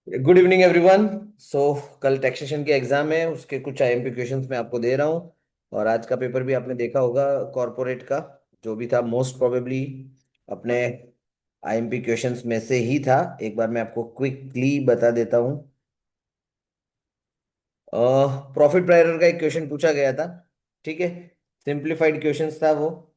Good evening everyone. सो कल taxation की exam है, उसके कुछ आईएमपी क्वेश्चंस मैं आपको दे रहा हूँ। और आज का पेपर भी आपने देखा होगा, कॉरपोरेट का जो भी था मोस्ट प्रोबेबली अपने आईएमपी क्वेश्चंस में से ही था। एक बार मैं आपको क्विकली बता देता हूँ। प्रॉफिट प्रायरर का एक क्वेश्चन पूछा गया था। ठीक है, सिंप्लीफाइड क्वेश्चंस था वो,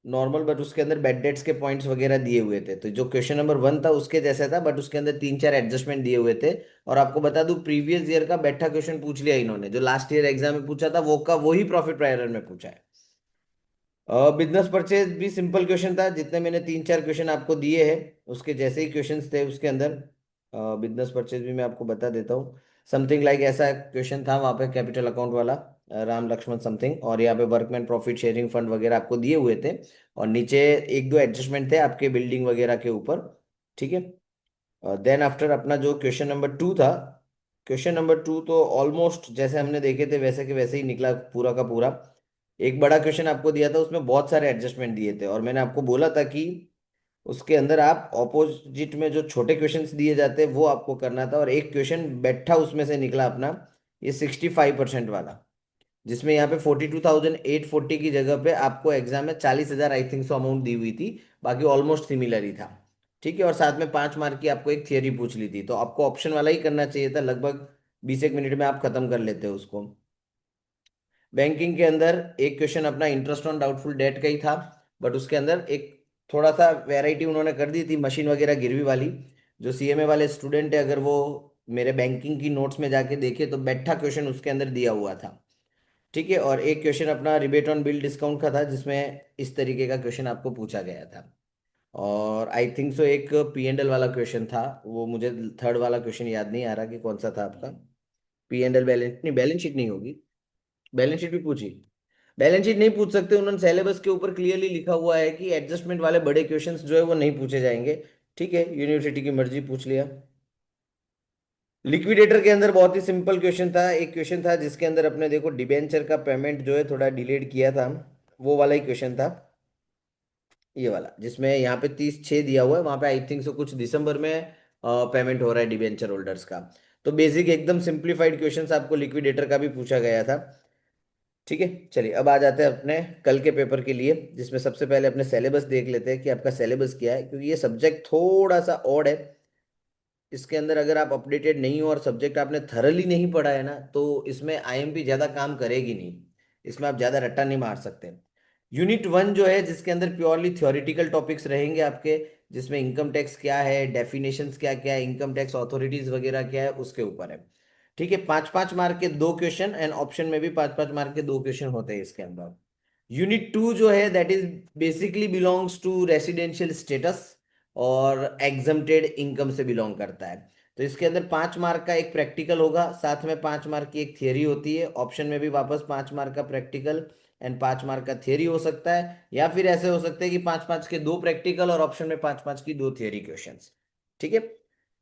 नॉर्मल, बट उसके अंदर बेड डेट्स के पॉइंट्स वगैरह दिए हुए थे। तो जो क्वेश्चन नंबर 1 था उसके जैसा था, बट उसके अंदर 3-4 एडजस्टमेंट दिए हुए थे। और आपको बता दूं, प्रीवियस ईयर का बैठा क्वेश्चन पूछ लिया इन्होंने, जो लास्ट ईयर एग्जाम में पूछा था वो का वही प्रॉफिट प्रायरर में पूछा है। बिजनेस परचेज भी सिंपल क्वेश्चन था, जितने मैंने 3-4 क्वेश्चन आपको दिए हैं उसके जैसे ही क्वेश्चंस थे उसके अंदर। बिजनेस परचेज भी मैं आपको बता देता हूँ। समथिंग लाइक ऐसा क्वेश्चन था वहाँ पे, कैपिटल अकाउंट वाला, राम लक्ष्मण समथिंग। और यहाँ पे वर्कमैन प्रॉफिट शेयरिंग फंड वगैरह आपको दिए हुए थे। और नीचे एक दो एडजस्टमेंट थे आपके बिल्डिंग वगैरह के ऊपर। ठीक है। देन आफ्टर अपना जो क्वेश्चन नंबर 2 था, क्वेश्चन नंबर 2 तो ऑलमोस्ट जैसे हमने देखे थे वैसे के वैसे ही निकला पूरा का पूरा। एक बड़ा क्वेश्चन आपको दिया था, उसमें बहुत सारे एडजस्टमेंट दिए थे, और मैंने आपको बोला था कि उसके अंदर आप ऑपोजिट में जो छोटे क्वेश्चंस दिए जाते हैं वो आपको करना था। और एक क्वेश्चन बैठा उसमें से निकला अपना, ये 65% वाला, जिसमें यहाँ पे 42,840 की जगह पे आपको एग्जाम में 40,000 आई थिंक सो अमाउंट दी हुई थी। बाकी ऑलमोस्ट सिमिलर ही था। ठीक है, और साथ में 5 मार्क की आपको एक थियरी पूछ ली थी, तो आपको ऑप्शन वाला ही करना चाहिए था। लगभग 20 एक मिनट में आप खत्म कर लेते हो उसको। बैंकिंग के अंदर एक क्वेश्चन अपना इंटरेस्ट ऑन डाउटफुल डेट का ही था, बट उसके अंदर एक थोड़ा सा वैरायटी उन्होंने कर दी थी, मशीन वगैरह गिरवी वाली। जो सीएमए वाले स्टूडेंट है, अगर वो मेरे बैंकिंग की नोट्स में जाके देखे तो बैठा क्वेश्चन उसके अंदर दिया हुआ था। ठीक है, और एक क्वेश्चन अपना रिबेट ऑन बिल डिस्काउंट का था, जिसमें इस तरीके का क्वेश्चन आपको पूछा गया था। और आई थिंक सो एक पी एंड एल वाला क्वेश्चन था, वो मुझे थर्ड वाला क्वेश्चन याद नहीं आ रहा कि कौन सा था आपका। पी एंड एल बैलेंस नहीं, बैलेंस शीट नहीं होगी। बैलेंस शीट भी पूछी। बैलेंस शीट नहीं पूछ सकते, उन्होंने सिलेबस के ऊपर क्लियरली लिखा हुआ है कि एडजस्टमेंट वाले बड़े क्वेश्चंस जो है वो नहीं पूछे जाएंगे। ठीक है, यूनिवर्सिटी की मर्जी, पूछ लिया। लिक्विडेटर के अंदर बहुत ही सिंपल क्वेश्चन था। एक क्वेश्चन था जिसके अंदर अपने देखो डिबेंचर का पेमेंट जो है थोड़ा डिलेड किया था, वो वाला ही क्वेश्चन था। ये वाला जिसमें यहाँ पे 30/6 दिया हुआ है, वहां पे आई थिंक सो कुछ दिसंबर में पेमेंट हो रहा है डिबेंचर होल्डर्स का। तो बेसिक एकदम सिंप्लीफाइड क्वेश्चंस आपको लिक्विडेटर का भी पूछा गया था। ठीक है, चलिए अब आ जाते हैं अपने कल के पेपर के लिए, जिसमें सबसे पहले अपने सिलेबस देख लेते हैं कि आपका सिलेबस क्या है, क्योंकि ये सब्जेक्ट थोड़ा सा ऑड है। इसके अंदर अगर आप अपडेटेड नहीं हो और सब्जेक्ट आपने थरली नहीं पढ़ा है ना, तो इसमें आईएमपी ज्यादा काम करेगी नहीं। इसमें आप ज्यादा रट्टा नहीं मार सकते। यूनिट 1 जो है, जिसके अंदर प्योरली थ्योरेटिकल टॉपिक्स रहेंगे आपके, जिसमें इनकम टैक्स क्या है, डेफिनेशंस क्या क्या है, इनकम टैक्स अथॉरिटीज वगैरह क्या है, उसके ऊपर है। ठीक है, 5-5 मार्क के दो क्वेश्चन, एंड ऑप्शन में भी 5-5 मार्क के दो क्वेश्चन होते हैं इसके अंदर। यूनिट 2 जो है, that is basically belongs to residential status और एग्जम्प्टेड इनकम से बिलोंग करता है। तो इसके अंदर 5 मार्क का एक प्रैक्टिकल होगा, साथ में 5 मार्क की एक थियरी होती है। ऑप्शन में भी वापस 5 मार्क का प्रैक्टिकल एंड 5 मार्क का थियरी हो सकता है, या फिर ऐसे हो सकते हैं कि 5-5 के दो प्रैक्टिकल और ऑप्शन में 5-5 की दो थियरी क्वेश्चंस। ठीक है।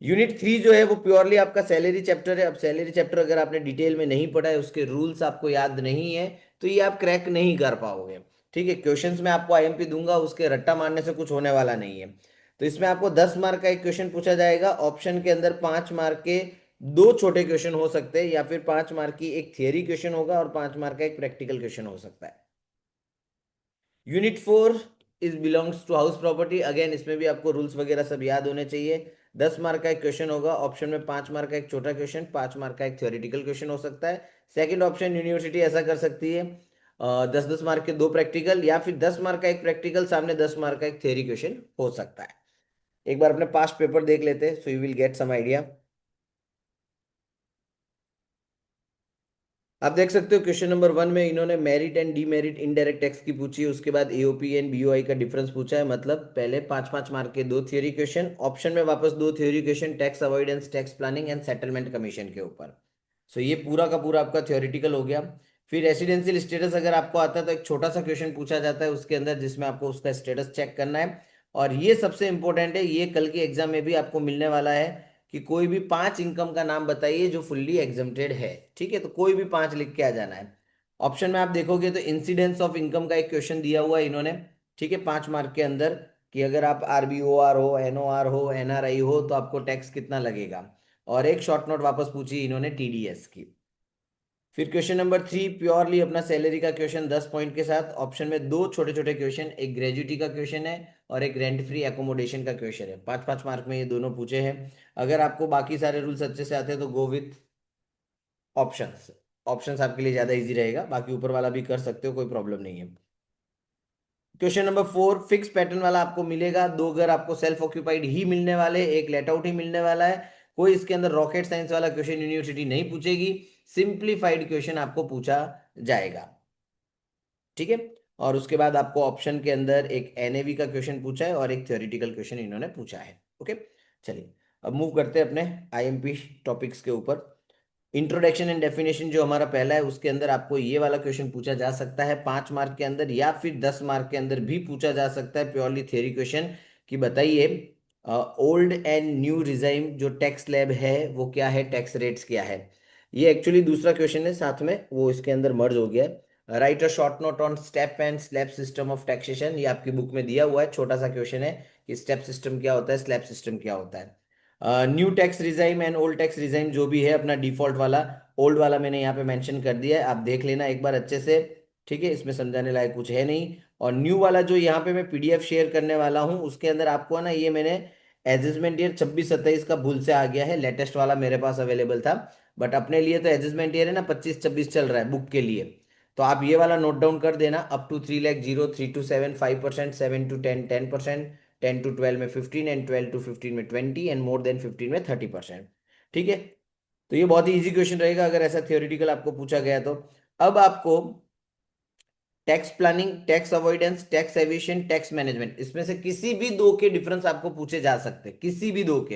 यूनिट 3 जो है वो प्योरली आपका सैलरी चैप्टर है। अब सैलरी चैप्टर अगर आपने डिटेल में नहीं पढ़ा है, उसके रूल्स आपको याद नहीं है, तो ये आप क्रैक नहीं कर पाओगे। ठीक है, क्वेश्चंस में आपको आईएमपी दूंगा, उसके रट्टा मारने से कुछ होने वाला नहीं है। तो इसमें आपको 10 मार्क का एक क्वेश्चन पूछा जाएगा। ऑप्शन के अंदर 5 मार्क के दो छोटे क्वेश्चन हो सकते हैं, या फिर 5 मार्क की एक थियरी क्वेश्चन होगा और 5 मार्क का एक प्रैक्टिकल क्वेश्चन हो सकता है। Unit 4 is belongs to house property. Again इसमें भी आपको रूल्स वगैरह सब याद होने चाहिए। 10 मार्क का एक क्वेश्चन होगा, ऑप्शन में 5 मार्क का एक छोटा क्वेश्चन, 5 मार्क का एक थ्योरेटिकल क्वेश्चन हो सकता है। सेकंड ऑप्शन यूनिवर्सिटी ऐसा कर सकती है, 10-10 मार्क के दो प्रैक्टिकल, या फिर 10 मार्क का एक प्रैक्टिकल सामने 10 मार्क का एक थ्योरी क्वेश्चन हो सकता है। एक बार अपने पास्ट पेपर देख लेते हैं, so you will get some idea. आप देख सकते हो क्वेश्चन नंबर 1 में इन्होंने merit and demerit indirect tax की पूछी है, उसके बाद एओपी एंड बीओआई का डिफरेंस पूछा है। मतलब पहले 5-5 मार्क के दो थ्योरी क्वेश्चन, ऑप्शन में वापस दो theory question, tax avoidance, tax planning and settlement commission के ऊपर। सो ये पूरा का पूरा आपका थ्योरेटिकल हो गया। फिर रेसिडेंशियल स्टेटस अगर आपको आता है तो एक छोटा सा क्वेश्चन पूछा जाता है उसके अंदर, जिसमें आपको उसका स्टेटस चेक करना है। और ये सबसे इंपॉर्टेंट है, ये कल के एग्जाम में भी आपको मिलने वाला है, कि कोई भी 5 इनकम का नाम बताइए जो फुल्ली एग्जम्प्टेड है। ठीक है, तो कोई भी 5 लिख के आ जाना है। ऑप्शन में आप देखोगे तो इंसिडेंस ऑफ इनकम का एक क्वेश्चन दिया हुआ है इन्होंने। ठीक है, 5 मार्क के अंदर, कि अगर आप आरबीओआर हो, एनओआर हो, एनआरआई हो, तो आपको टैक्स कितना लगेगा। और एक शॉर्ट नोट वापस पूछी इन्होंने टीडीएस की। फिर क्वेश्चन नंबर 3 प्योरली अपना सैलरी का क्वेश्चन 10 पॉइंट के साथ, ऑप्शन में दो छोटे छोटे क्वेश्चन, एक ग्रेजुटी का क्वेश्चन है और एक रेंट फ्री एकोमोडेशन का क्वेश्चन है। 5-5 मार्क में ये दोनों पूछे हैं। अगर आपको बाकी सारे रूल्स अच्छे से आते हैं तो गो विथ ऑप्शंस। ऑप्शंस आपके लिए ज्यादा इजी रहेगा, बाकी ऊपर वाला भी कर सकते हो, कोई प्रॉब्लम नहीं है। क्वेश्चन नंबर 4 फिक्स पैटर्न वाला आपको मिलेगा। दो घर आपको सेल्फ ऑक्यूपाइड ही मिलने वाले, एक लेट आउट ही मिलने वाला है। कोई इसके अंदर रॉकेट साइंस वाला क्वेश्चन यूनिवर्सिटी नहीं पूछेगी, सिंप्लीफाइड क्वेश्चन आपको पूछा जाएगा। ठीक है। और उसके बाद आपको ऑप्शन के अंदर एक एनएवी का क्वेश्चन पूछा है और एक थ्योरेटिकल क्वेश्चन इन्होंने पूछा है। ओके, चलिए अब मूव करते हैं अपने आईएमपी टॉपिक्स के ऊपर। इंट्रोडक्शन एंड डेफिनेशन जो हमारा पहला है, उसके अंदर आपको ये वाला क्वेश्चन पूछा जा सकता है 5 मार्क के अंदर, या फिर 10 मार्क के अंदर भी पूछा जा सकता है, प्योरली थ्योरी क्वेश्चन। कि बताइए ओल्ड एंड न्यू रिजाइम जो टैक्स स्लैब है वो क्या है, टैक्स रेट्स क्या है। ये एक्चुअली दूसरा क्वेश्चन है, साथ में वो इसके अंदर मर्ज हो गया है। Right a short note on step and slab system of taxation, ये आपकी बुक में दिया हुआ है, छोटा सा क्वेश्चन है कि स्टेप सिस्टम क्या होता है, स्लैब सिस्टम क्या होता है। New tax regime and old tax regime जो भी है अपना डिफॉल्ट वाला, ओल्ड वाला मैंने यहाँ पे मेंशन कर दिया है, आप देख लेना एक बार अच्छे से। ठीक है, इसमें समझाने लायक कुछ है नहीं। और न्यू वाला जो यहाँ पे मैं पीडीएफ शेयर करने वाला हूँ, उसके अंदर आपको है ना, ये मैंने एडजस्टमेंट ईयर 26-27 का भूल से आ गया है, लेटेस्ट वाला मेरे पास अवेलेबल था। बट अपने लिए तो एडजस्टमेंट ईयर है ना 25-26 चल रहा है बुक के लिए। तो आप ये वाला नोट डाउन कर देना, up to 3 lakh 0, 3 to 7 5%, 7 to 10 10%, 10 to 12 में 15, एंड 12 to 15 में 20, एंड मोर देन 15 में 30%। ठीक है, तो ये बहुत ही इजी क्वेश्चन रहेगा अगर ऐसा थियोरिटिकल आपको पूछा गया तो। अब आपको tax planning, tax avoidance, tax evasion, tax management, इसमें से किसी भी दो के डिफरेंस आपको पूछे जा सकते हैं, किसी भी दो के।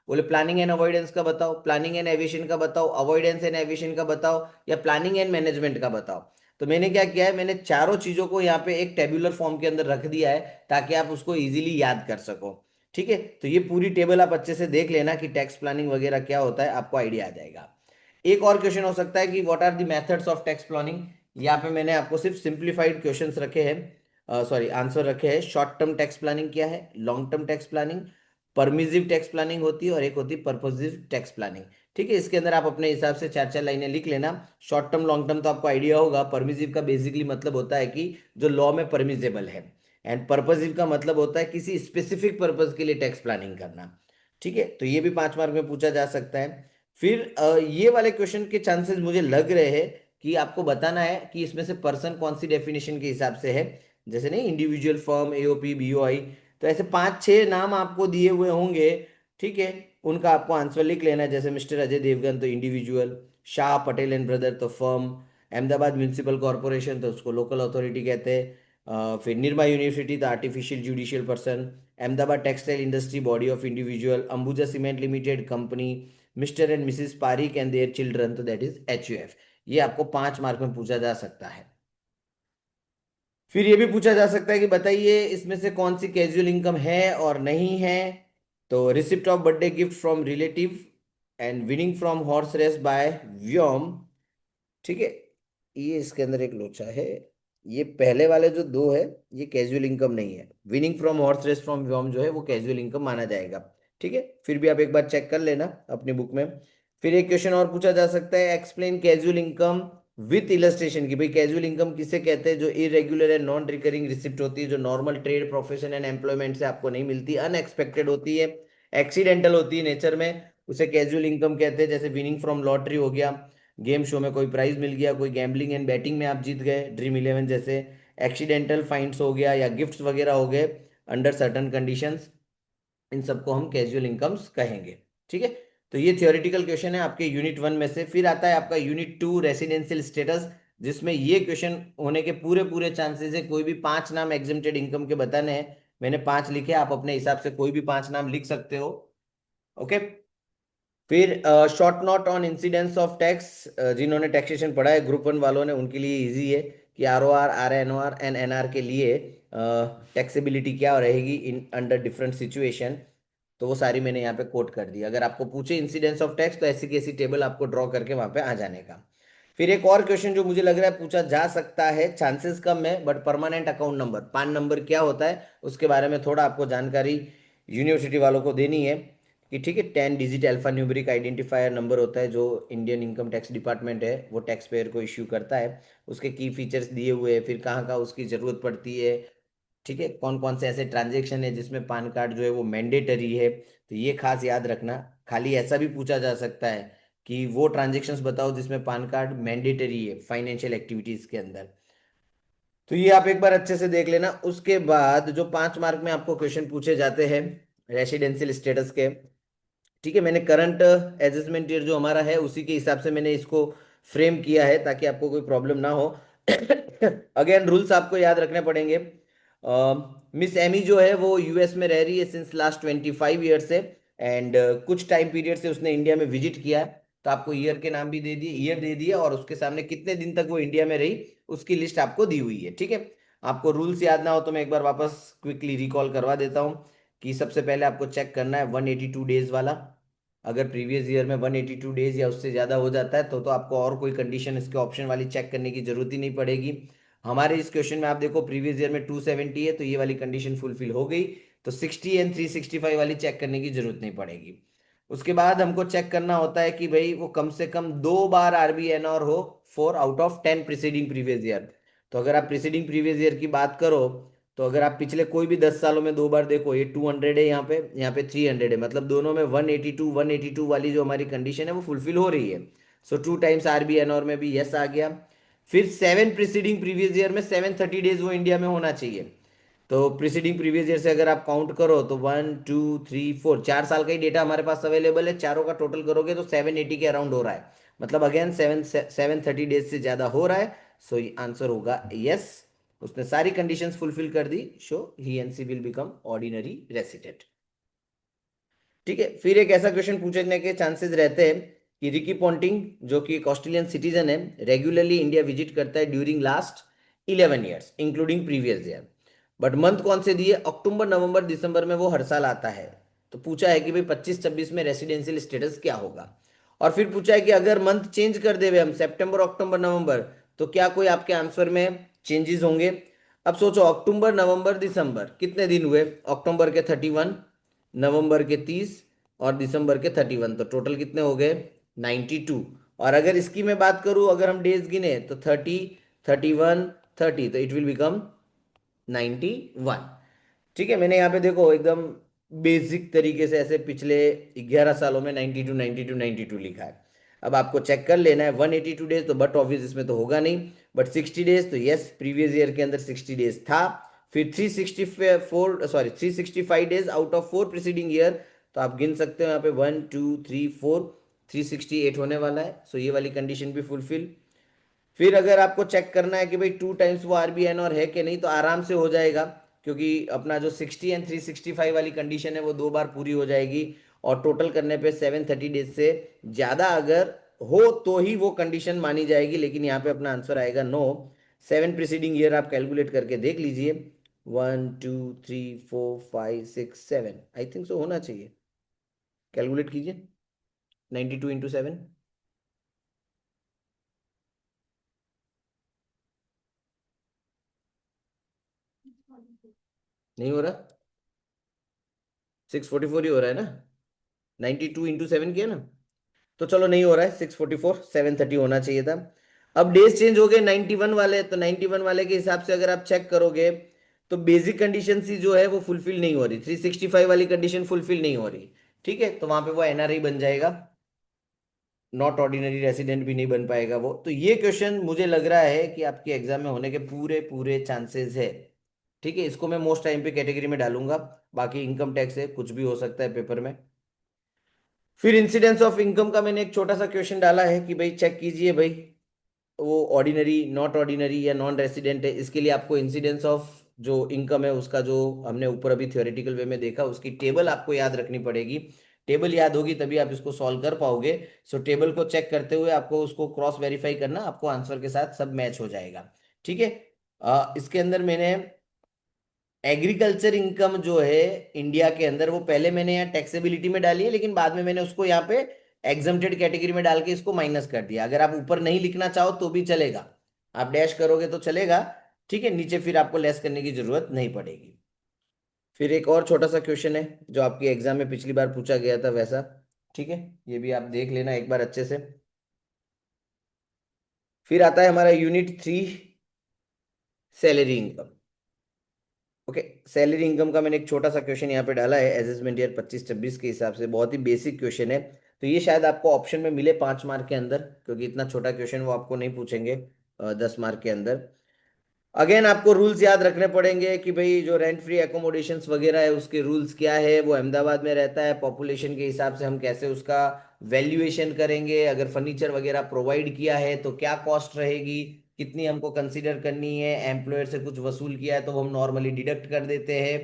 बोले प्लानिंग एंड अवॉइडेंस का बताओ, प्लानिंग एंड एविएशन का बताओ, अवॉइडेंस एंड एविएशन का बताओ, या प्लानिंग एंड मैनेजमेंट का बताओ। तो मैंने क्या किया है, मैंने चारों चीजों को यहाँ पे एक टेब्यूलर फॉर्म के अंदर रख दिया है ताकि आप उसको इजीली याद कर सको। ठीक है, तो ये पूरी टेबल आप अच्छे से देख लेना कि टैक्स प्लानिंग वगैरह क्या होता है, आपको आइडिया आ जाएगा। एक और क्वेश्चन हो सकता है कि what are the methods of tax planning. यहाँ पे मैंने आपको सिर्फ सिंप्लीफाइड क्वेश्चंस रखे हैं, सॉरी आंसर रखे हैं। शॉर्ट टर्म टैक्स प्लानिंग क्या है, long term tax planning, permissive tax planning होती है और एक होती है पर्पसिव टैक्स प्लानिंग। ठीक है, इसके अंदर आप अपने हिसाब से 4-4 लाइनें लिख लेना। शॉर्ट टर्म लॉन्ग टर्म तो आपको आइडिया होगा, परमिजिव का बेसिकली मतलब होता है कि जो लॉ में परमिजेबल है, एंड पर्पसिव का मतलब होता है किसी स्पेसिफिक पर्पज के लिए टैक्स प्लानिंग करना। ठीक है, तो ये भी 5 मार्क में पूछा जा सकता है। फिर ये वाले क्वेश्चन के चांसेस मुझे लग रहे हैं कि आपको बताना है कि इसमें से पर्सन कौन सी डेफिनेशन के हिसाब से है, जैसे नहीं इंडिविजुअल, फर्म, एओपी, बीओआई। तो ऐसे 5-6 नाम आपको दिए हुए होंगे। ठीक है, उनका आपको आंसर लिख लेना है, जैसे मिस्टर अजय देवगन तो individual, Shah Patel and brother तो फर्म, अहमदाबाद म्यूनिसिपल कॉरपोरेशन तो उसको लोकल अथॉरिटी कहते हैं, फिर Nirma university the artificial judicial person, Ahmedabad textile industry body of individual, Ambuja cement limited company, mister and missus Parik and their children तो दैट इज एचयूएफ। ये आपको 5 मार्क में पूछा जा सकता है। फिर ये भी पूछा जा सकता है कि बताइए इसमें से कौन सी कैजुअल इनकम है और नहीं है। तो receipt of birthday gift from relative and winning from horse race by Vyom. ठीक है, ये इसके अंदर एक लोचा है। ये पहले वाले जो दो है ये कैजुअल इनकम नहीं है, winning from horse race from Vyom जो है वो कैजुअल इनकम माना जाएगा। ठीक है, फिर भी आप एक बार चेक कर लेना अपनी बुक में। फिर एक क्वेश्चन और पूछा जा सकता है, explain casual income with illustration, की भाई कैजुअल इनकम किसे कहते हैं, जो irregular and non recurring receipt होती है, जो normal trade profession and employment से आपको नहीं मिलती, अनएक्सपेक्टेड होती है, एक्सीडेंटल होती है नेचर में, उसे कैजुअल इनकम कहते हैं। जैसे विनिंग फ्रॉम लॉटरी हो गया, गेम शो में कोई प्राइज मिल गया, कोई गैम्बलिंग एंड बैटिंग में आप जीत गए, ड्रीम इलेवन जैसे। एक्सीडेंटल फाइंड्स हो गया या गिफ्ट्स वगैरह हो गए अंडर सर्टन कंडीशंस, इन सबको हम कैजुअल इनकम्स कहेंगे। ठीक है, तो ये थियोरेटिकल क्वेश्चन है आपके यूनिट 1 में से। फिर आता है आपका यूनिट 2 रेसिडेंशियल स्टेटस, जिसमें ये क्वेश्चन होने के पूरे पूरे चांसेस है। कोई भी 5 नाम एग्जेम्प्टेड इनकम के बताने हैं, मैंने 5 लिखे, आप अपने हिसाब से कोई भी 5 नाम लिख सकते हो। ओके। फिर short note on incidence of tax, जिन्होंने टैक्सेशन पढ़ा है ग्रुप 1 वालों ने, उनके लिए इजी है कि आरओआर, आरएनओआर एंड एनआर के लिए टैक्सेबिलिटी क्या रहेगी इन अंडर डिफरेंट सिचुएशन। तो वो सारी मैंने यहाँ पे कोट कर दी। अगर आपको पूछे इंसिडेंस ऑफ टैक्स तो ऐसी की ऐसी टेबल आपको ड्रॉ करके वहां पे आ जाने का। फिर एक और क्वेश्चन जो मुझे लग रहा है पूछा जा सकता है, चांसेस कम है, बट परमानेंट अकाउंट नंबर, पान नंबर क्या होता है उसके बारे में थोड़ा आपको जानकारी यूनिवर्सिटी वालों को देनी है। कि ठीक है 10 digit alpha numeric identifier number होता है जो इंडियन इनकम टैक्स डिपार्टमेंट है वो टैक्स पेयर को इश्यू करता है। उसके की फीचर्स दिए हुए हैं, फिर कहाँ कहाँ उसकी ज़रूरत पड़ती है, ठीक है, कौन कौन से ऐसे ट्रांजेक्शन है जिसमें पान कार्ड जो है वो मैंडेटरी है, तो ये खास याद रखना। खाली ऐसा भी पूछा जा सकता है कि वो ट्रांजेक्शन्स बताओ जिसमें पान कार्ड मैंडेटरी है फाइनेंशियल एक्टिविटीज के अंदर। तो ये आप एक बार अच्छे से देख लेना। उसके बाद जो 5 मार्क में आपको क्वेश्चन पूछे जाते हैं रेसिडेंशियल स्टेटस के, ठीक है, मैंने करंट एडजस्टमेंट ईयर जो हमारा है उसी के हिसाब से मैंने इसको फ्रेम किया है ताकि आपको कोई प्रॉब्लम ना हो। अगेन रूल्स आपको याद रखने पड़ेंगे। मिस एमी जो है वो यूएस में रह रही है सिंस लास्ट 25 ईयर से, एंड कुछ टाइम पीरियड से उसने इंडिया में विजिट किया है। तो आपको ईयर के नाम भी दे दिए, ईयर दे दिया, और उसके सामने कितने दिन तक वो इंडिया में रही उसकी लिस्ट आपको दी हुई है, ठीक है। आपको रूल्स याद ना हो तो मैं एक बार वापस क्विकली रिकॉल करवा देता हूँ कि सबसे पहले आपको चेक करना है 182 डेज वाला। अगर प्रीवियस ईयर में 182 डेज या उससे ज़्यादा हो जाता है तो आपको और कोई कंडीशन इसके ऑप्शन वाली चेक करने की जरूरत ही नहीं पड़ेगी। हमारे इस क्वेश्चन में आप देखो प्रीवियस ईयर में 270 है तो ये वाली कंडीशन फुलफिल हो गई। तो 60 एंड 365 वाली चेक करने की जरूरत नहीं पड़ेगी। उसके बाद हमको चेक करना होता है कि भाई वो कम से कम 2 बार आरबीएनआर हो 4 out of 10 preceding previous year. तो अगर आप प्रिसीडिंग प्रीवियस ईयर की बात करो तो अगर आप पिछले कोई भी 10 सालों में 2 बार देखो, ये 200 है, यहाँ पे 300 है, मतलब दोनों में 182 वाली जो हमारी कंडीशन है वो फुलफिल हो रही है। सो 2 टाइम्स आरबीएनआर में भी यस आ गया। फिर 7 प्रीसीडिंग प्रीवियस ईयर में 730 डेज वो इंडिया में होना चाहिए। तो प्रीसीडिंग प्रीवियस ईयर से अगर आप काउंट करो तो 1 2 3 4 4 साल का ही डेटा हमारे पास अवेलेबल है, चारों का टोटल करोगे तो 780 के अराउंड हो रहा है। मतलब अगेन 730 डेज से ज्यादा हो रहा है। सो आंसर होगा यस। उसने सारी कंडीशंस फुलफिल कर दी, so he and she will become ordinary resident. ठीक है, फिर एक ऐसा क्वेश्चन पूछने के चांसेस रहते हैं कि रिकी पॉन्टिंग जो कि एक ऑस्ट्रेलियन सिटीजन है रेगुलरली इंडिया विजिट करता है during last 11 years including previous year, but month कौन से दिए, अक्टूबर नवंबर दिसंबर में वो हर साल आता है। तो पूछा है कि भाई 25-26 में रेसिडेंशियल स्टेटस क्या होगा। और फिर पूछा है कि अगर मंथ चेंज कर देवे हम सितंबर अक्टूबर नवंबर तो क्या कोई आपके आंसर में चेंजेस होंगे। अब सोचो अक्टूबर नवंबर दिसंबर कितने दिन हुए, अक्टूबर के 31, नवंबर के 30 और दिसंबर के 31, तो टोटल कितने हो गए 92। और अगर इसकी मैं बात करूं, अगर हम डेज गिने तो 30, 31, 30, तो इट विल बिकम 91। ठीक है, मैंने यहाँ पे देखो एकदम बेसिक तरीके से ऐसे पिछले 11 सालों में 92 लिखा है। अब आपको चेक कर लेना है 182 डेज तो बट ऑब्वियस इसमें तो होगा नहीं, बट 60 डेज तो यस प्रीवियस ईयर के अंदर 60 डेज था। फिर 365 days out of 4 preceding year, तो आप गिन सकते हो यहाँ पे 1 2 3 4, 368 होने वाला है। सो ये वाली कंडीशन भी फुलफिल। फिर अगर आपको चेक करना है कि भाई 2 टाइम्स वो आरबीएन और है कि नहीं तो आराम से हो जाएगा, क्योंकि अपना जो 60 एंड 365 वाली कंडीशन है वो 2 बार पूरी हो जाएगी। और टोटल करने पे 730 डेज से ज्यादा अगर हो तो ही वो कंडीशन मानी जाएगी, लेकिन यहाँ पे अपना आंसर आएगा नो। 7 प्रीसीडिंग ईयर आप कैलकुलेट करके देख लीजिए, 1 2 3 4 5 6 7, आई थिंक सो होना चाहिए। कैलकुलेट कीजिए 92 × 7। नहीं हो रहा, 644 ही हो रहा है ना, 92 × 7 किया ना। तो चलो नहीं हो रहा है 644, 730 होना चाहिए था। अब डेज चेंज हो गए 91 वाले, तो 91 वाले के हिसाब से अगर आप चेक करोगे तो बेसिक कंडीशन सी जो है वो फुलफिल नहीं हो रही, 365 वाली कंडीशन फुलफिल नहीं हो रही। ठीक है, तो वहां पे वो एनआरआई बन जाएगा, नॉट ऑर्डिनरी रेसिडेंट भी नहीं बन पाएगा वो। तो ये क्वेश्चन मुझे लग रहा है कि आपके एग्जाम में होने के पूरे पूरे चांसेस है। ठीक है, इसको मैं मोस्ट टाइम पे कैटेगरी में डालूंगा, बाकी इनकम टैक्स है कुछ भी हो सकता है पेपर में। फिर इंसिडेंस ऑफ इनकम का मैंने एक छोटा सा क्वेश्चन डाला है कि भाई चेक कीजिए भाई वो ऑर्डिनरी नॉट ऑर्डिनरी या नॉन रेसिडेंट है। इसके लिए आपको इंसिडेंस ऑफ जो इनकम है उसका जो हमने ऊपर अभी थ्योरेटिकल वे में देखा उसकी टेबल आपको याद रखनी पड़ेगी। टेबल याद होगी तभी आप इसको सॉल्व कर पाओगे। सो टेबल को चेक करते हुए आपको उसको क्रॉस वेरीफाई करना, आपको आंसर के साथ सब मैच हो जाएगा। ठीक है, इसके अंदर मैंने एग्रीकल्चर इनकम जो है इंडिया के अंदर वो पहले मैंने यहाँ टैक्सेबिलिटी में डाली है, लेकिन बाद में मैंने उसको यहाँ पे एग्जम्प्टेड कैटेगरी में डाल के इसको माइनस कर दिया। अगर आप ऊपर नहीं लिखना चाहो तो भी चलेगा, आप डैश करोगे तो चलेगा। ठीक है, नीचे फिर आपको लेस करने की जरूरत नहीं पड़ेगी। फिर एक और छोटा सा क्वेश्चन है जो आपके एग्जाम में पिछली बार पूछा गया था वैसा। ठीक है, ये भी आप देख लेना एक बार अच्छे से। फिर आता है हमारा unit 3, salary income. Okay, salary income का मैंने एक छोटा सा क्वेश्चन यहाँ पे डाला है असेसमेंट ईयर 25-26 के हिसाब से, बहुत ही बेसिक क्वेश्चन है। तो ये शायद आपको ऑप्शन में मिले 5 मार्क के अंदर, क्योंकि इतना छोटा क्वेश्चन वो आपको नहीं पूछेंगे 10 मार्क के अंदर। अगेन आपको रूल्स याद रखने पड़ेंगे कि भाई जो रेंट फ्री एकोमोडेशंस वगैरह है उसके रूल्स क्या है, वो अहमदाबाद में रहता है, पॉपुलेशन के हिसाब से हम कैसे उसका वैल्यूएशन करेंगे, अगर फर्नीचर वगैरह प्रोवाइड किया है तो क्या कॉस्ट रहेगी, कितनी हमको कंसीडर करनी है, एम्प्लॉयर से कुछ वसूल किया है तो वो हम नॉर्मली डिडक्ट कर देते हैं।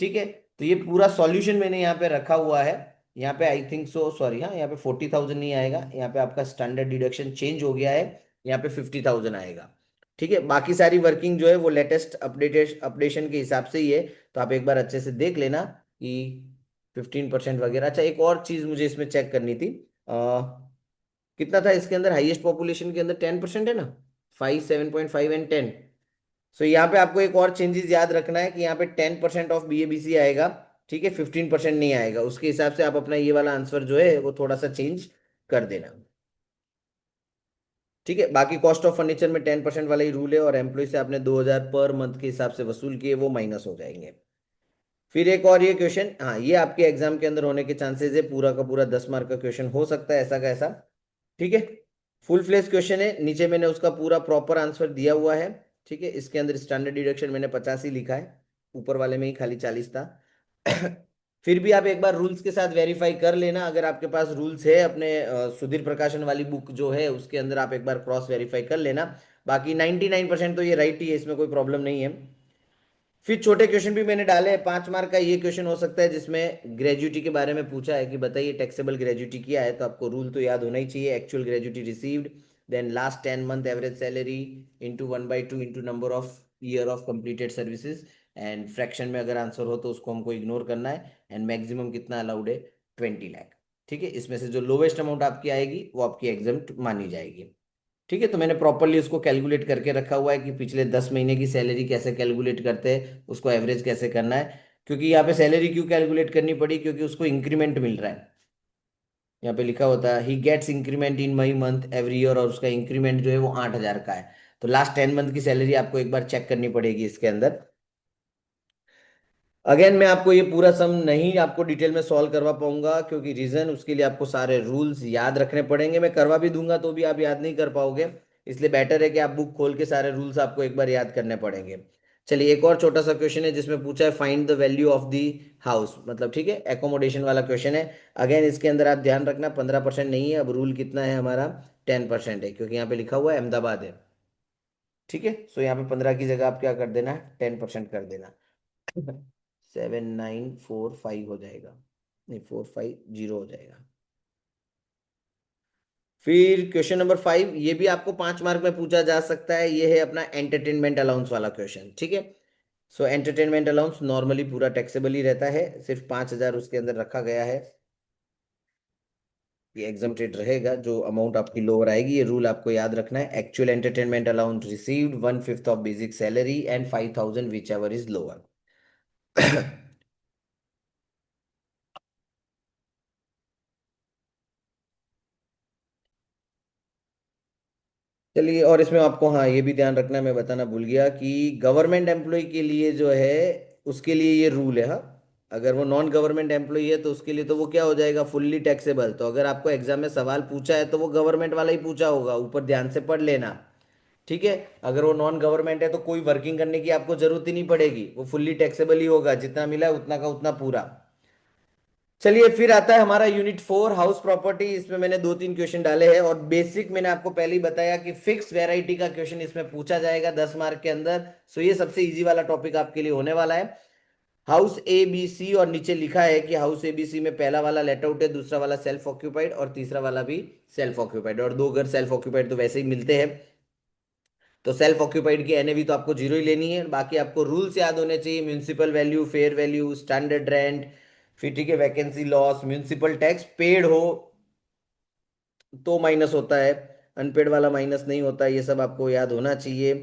ठीक है, तो ये पूरा सॉल्यूशन मैंने यहाँ पे रखा हुआ है। यहाँ पे आई थिंक सो, सॉरी, हाँ यहाँ पे 40,000 नहीं आएगा, यहाँ पे आपका स्टैंडर्ड डिडक्शन चेंज हो गया है, यहाँ पे 50,000 आएगा। ठीक है, बाकी सारी वर्किंग जो है वो लेटेस्ट अपडेशन के हिसाब से ही है। तो आप एक बार अच्छे से देख लेना कि 15% वगैरह। अच्छा, एक और चीज मुझे इसमें चेक करनी थी, कितना था इसके अंदर, हाईएस्ट पॉपुलेशन के अंदर 10% है ना, 5, 7.5 एंड 10। सो यहाँ पे आपको एक और चेंजेस याद रखना है कि यहाँ पे 10% ऑफ BABC आएगा। ठीक है, 15% नहीं आएगा, उसके हिसाब से आप अपना ये वाला आंसर जो है वो थोड़ा सा चेंज कर देना। ठीक है, बाकी कॉस्ट ऑफ फर्नीचर में 10% वाला ही रूल है, और एम्प्लॉय से आपने 2,000 पर मंथ के हिसाब से वसूल किए, वो माइनस हो जाएंगे। फिर एक और ये क्वेश्चन, हाँ ये आपके एग्जाम के अंदर होने के चांसेस है, पूरा का पूरा 10 मार्क का क्वेश्चन हो सकता है ऐसा का ऐसा। ठीक है, फुल फ्लेश क्वेश्चन है, नीचे मैंने उसका पूरा प्रॉपर आंसर दिया हुआ है। ठीक है, इसके अंदर स्टैंडर्ड डिडक्शन मैंने 50 ही लिखा है, ऊपर वाले में ही खाली 40 था। फिर भी आप एक बार रूल्स के साथ वेरीफाई कर लेना, अगर आपके पास रूल्स है अपने सुधीर प्रकाशन वाली बुक जो है उसके अंदर, आप एक बार क्रॉस वेरीफाई कर लेना। बाकी 99% तो ये राइट ही है, इसमें कोई प्रॉब्लम नहीं है। फिर छोटे क्वेश्चन भी मैंने डाले हैं, 5 मार्क का ये क्वेश्चन हो सकता है जिसमें ग्रेजुटी के बारे में पूछा है कि बताइए टैक्सेबल ग्रेजुटी क्या है, तो आपको रूल तो याद होना ही चाहिए, actual gratuity received, then last 10 month average salary into 1/2 into number of year of completed services, and fraction में अगर आंसर हो तो उसको हमको इग्नोर करना है, एंड मैक्सिमम कितना अलाउड है, 20 लाख। ठीक है, इसमें से जो लोवेस्ट अमाउंट आपकी आएगी वो आपकी एग्जाम मानी जाएगी। ठीक है, तो मैंने प्रॉपरली उसको कैलकुलेट करके रखा हुआ है कि पिछले 10 महीने की सैलरी कैसे कैलकुलेट करते हैं, उसको एवरेज कैसे करना है। क्योंकि यहाँ पे सैलरी क्यों कैलकुलेट करनी पड़ी, क्योंकि उसको इंक्रीमेंट मिल रहा है, यहाँ पे लिखा होता है he gets increment in May month every year, और उसका इंक्रीमेंट जो है वो 8,000 का है। तो लास्ट 10 मंथ की सैलरी आपको एक बार चेक करनी पड़ेगी इसके अंदर। अगेन मैं आपको ये पूरा सम नहीं आपको डिटेल में सॉल्व करवा पाऊंगा, क्योंकि रीजन उसके लिए आपको सारे रूल्स याद रखने पड़ेंगे, मैं करवा भी दूंगा तो भी आप याद नहीं कर पाओगे। इसलिए बेटर है कि आप बुक खोल के सारे रूल्स आपको एक बार याद करने पड़ेंगे। चलिए, एक और छोटा सा क्वेश्चन है जिसमें पूछा है find the value of the house, मतलब ठीक है एकोमोडेशन वाला क्वेश्चन है। अगेन इसके अंदर आप ध्यान रखना 15% नहीं है, अब रूल कितना है हमारा, 10% है, क्योंकि यहाँ पे लिखा हुआ है अहमदाबाद है। ठीक है, सो यहाँ पे 15 की जगह आप क्या कर देना है, 10% कर देना। 7,945 हो जाएगा, नहीं 450 हो जाएगा। फिर क्वेश्चन नंबर 5, ये भी आपको 5 मार्क में पूछा जा सकता है, ये है अपना एंटरटेनमेंट अलाउंस वाला क्वेश्चन। ठीक है, सो एंटरटेनमेंट अलाउंस नॉर्मली पूरा टैक्सेबल ही रहता है, सिर्फ 5,000 उसके अंदर रखा गया है। ये एग्जम्प्टेड रहेगा, जो अमाउंट आपकी लोअर आएगी, ये रूल आपको याद रखना है, actual entertainment allowance received 1/5 of basic salary and 5,000 which ever is lower. चलिए, और इसमें आपको हाँ ये भी ध्यान रखना है, मैं बताना भूल गया कि गवर्नमेंट एम्प्लॉय के लिए जो है उसके लिए ये रूल है, हाँ। अगर वो नॉन गवर्नमेंट एम्प्लॉय है तो उसके लिए तो वो क्या हो जाएगा, फुल्ली टैक्सेबल। तो अगर आपको एग्जाम में सवाल पूछा है तो वो गवर्नमेंट वाला ही पूछा होगा, ऊपर ध्यान से पढ़ लेना। ठीक है, अगर वो नॉन गवर्नमेंट है तो कोई वर्किंग करने की आपको जरूरत ही नहीं पड़ेगी, वो फुल्ली टैक्सेबल ही होगा, जितना मिला है उतना का उतना पूरा। चलिए, फिर आता है हमारा यूनिट 4, हाउस प्रॉपर्टी। इसमें मैंने 2-3 क्वेश्चन डाले हैं, और बेसिक मैंने आपको पहले ही बताया कि फिक्स वैरायटी का क्वेश्चन इसमें पूछा जाएगा 10 मार्क के अंदर। सो ये सबसे इजी वाला टॉपिक आपके लिए होने वाला है। हाउस ABC, और नीचे लिखा है कि हाउस ABC में पहला वाला लेट आउट है, दूसरा वाला सेल्फ ऑक्यूपाइड, और तीसरा वाला भी सेल्फ ऑक्यूपाइड, और दो घर सेल्फ ऑक्यूपाइड तो वैसे ही मिलते हैं। तो सेल्फ ऑक्यूपाइड की एनएवी तो आपको जीरो ही लेनी है, बाकी आपको रूल्स याद होने चाहिए, municipal value, fair value, standard rent. फिर ठीक है, vacancy loss, municipal tax paid हो तो माइनस होता है, अनपेड वाला माइनस नहीं होता, ये सब आपको याद होना चाहिए।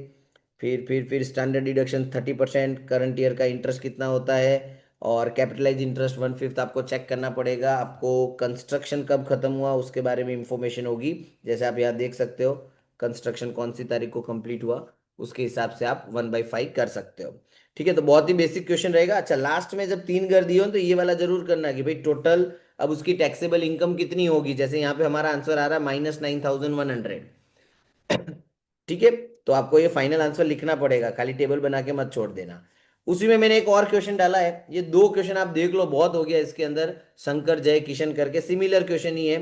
फिर स्टैंडर्ड डिडक्शन 30%, करंट ईयर का इंटरेस्ट कितना होता है, और कैपिटलाइज इंटरेस्ट 1/5 आपको चेक करना पड़ेगा। आपको कंस्ट्रक्शन कब खत्म हुआ उसके बारे में इंफॉर्मेशन होगी, जैसे आप यहाँ देख सकते हो कंस्ट्रक्शन कौन सी तारीख को कंप्लीट हुआ, उसके हिसाब से आप 1/5 कर सकते हो। ठीक है, तो बहुत ही बेसिक क्वेश्चन रहेगा। अच्छा, लास्ट में जब 3 घर दिए हो तो ये वाला जरूर करना कि भाई टोटल अब उसकी टैक्सेबल इनकम कितनी होगी। जैसे यहाँ पे हमारा आंसर आ रहा है -9,100। ठीक है, तो आपको ये फाइनल आंसर लिखना पड़ेगा, खाली टेबल बना के मत छोड़ देना। उसी में मैंने एक और क्वेश्चन डाला है, ये 2 क्वेश्चन आप देख लो, बहुत हो गया इसके अंदर। शंकर जय किशन करके सिमिलर क्वेश्चन ही है।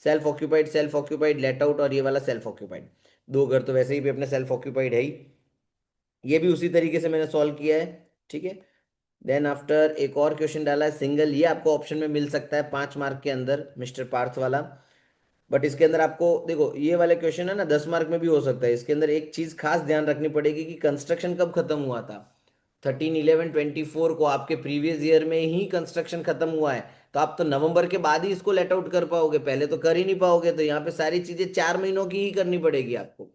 सेल्फ ऑक्यूपाइड लेट आउट, और ये वाला सेल्फ ऑक्यूपाइड। 2 घर तो वैसे ही भी अपने सेल्फ ऑक्यूपाइड है ही। ये भी उसी तरीके से मैंने सॉल्व किया है। ठीक है, देन आफ्टर एक और क्वेश्चन डाला है सिंगल, ये आपको ऑप्शन में मिल सकता है 5 मार्क के अंदर, मिस्टर पार्थ वाला। बट इसके अंदर आपको देखो, ये वाले क्वेश्चन है ना 10 मार्क में भी हो सकता है। इसके अंदर एक चीज खास ध्यान रखनी पड़ेगी कि कंस्ट्रक्शन कब खत्म हुआ था। 13/11/24 को आपके प्रीवियस ईयर में ही कंस्ट्रक्शन खत्म हुआ है, तो आप तो नवंबर के बाद ही इसको लेट आउट कर पाओगे, पहले तो कर ही नहीं पाओगे। तो यहाँ पे सारी चीजें 4 महीनों की ही करनी पड़ेगी आपको,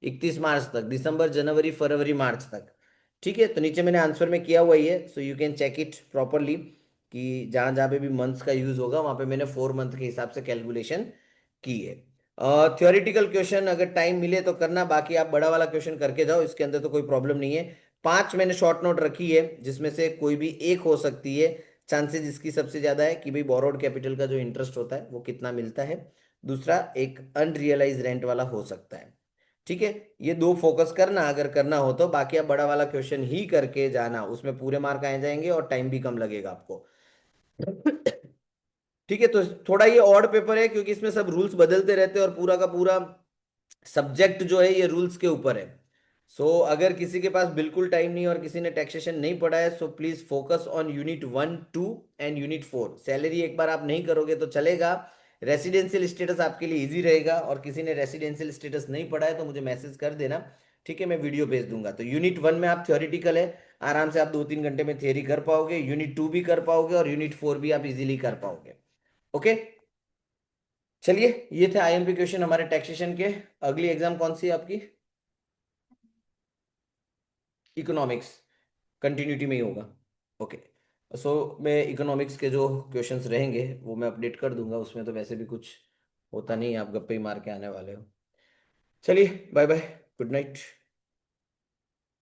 31 मार्च तक, दिसंबर जनवरी फरवरी मार्च तक। ठीक है, तो नीचे मैंने आंसर में किया हुआ ही है, so you can check it properly कि जहां जहां पे भी मंथ्स का यूज होगा वहां पे मैंने 4 मंथ के हिसाब से कैलकुलेशन की है। थ्योरेटिकल क्वेश्चन अगर टाइम मिले तो करना, बाकी आप बड़ा वाला क्वेश्चन करके जाओ, इसके अंदर तो कोई प्रॉब्लम नहीं है। 5 मैंने शॉर्ट नोट रखी है, जिसमें से कोई भी एक हो सकती है। चांसेस इसकी सबसे ज्यादा है कि भाई बोरोड कैपिटल का जो इंटरेस्ट होता है वो कितना मिलता है। दूसरा एक अनरियलाइज रेंट वाला हो सकता है। ठीक है, ये 2 फोकस करना अगर करना हो तो, बाकी आप बड़ा वाला क्वेश्चन ही करके जाना, उसमें पूरे मार्क आ जाएंगे और टाइम भी कम लगेगा आपको। ठीक है, तो थोड़ा ये ऑड पेपर है क्योंकि इसमें सब रूल्स बदलते रहते हैं और पूरा का पूरा सब्जेक्ट जो है ये रूल्स के ऊपर है। सो अगर किसी के पास बिल्कुल टाइम नहीं और किसी ने टैक्सेशन नहीं पढ़ा है, so please focus on unit 1 2 and unit 4। Salary एक बार आप नहीं करोगे तो चलेगा, रेसिडेंशियल स्टेटस आपके लिए इजी रहेगा। और किसी ने रेसिडेंशियल स्टेटस नहीं पढ़ा है तो मुझे मैसेज कर देना, ठीक है, मैं वीडियो भेज दूंगा। तो यूनिट 1 में आप थ्योरेटिकल है, आराम से आप 2-3 घंटे में थियरी कर पाओगे, यूनिट 2 भी कर पाओगे और यूनिट 4 भी आप इजीली कर पाओगे। ओके, चलिए, ये थे आईएमपी क्वेश्चन हमारे टैक्सेशन के। अगली एग्जाम कौन सी है आपकी? इकोनॉमिक्स, कंटिन्यूटी में ही होगा। ओके, सो मैं इकोनॉमिक्स के जो क्वेश्चंस रहेंगे वो मैं अपडेट कर दूंगा, उसमें तो वैसे भी कुछ होता नहीं है, आप गप्पे ही मार के आने वाले हो। चलिए, बाय बाय, गुड नाइट।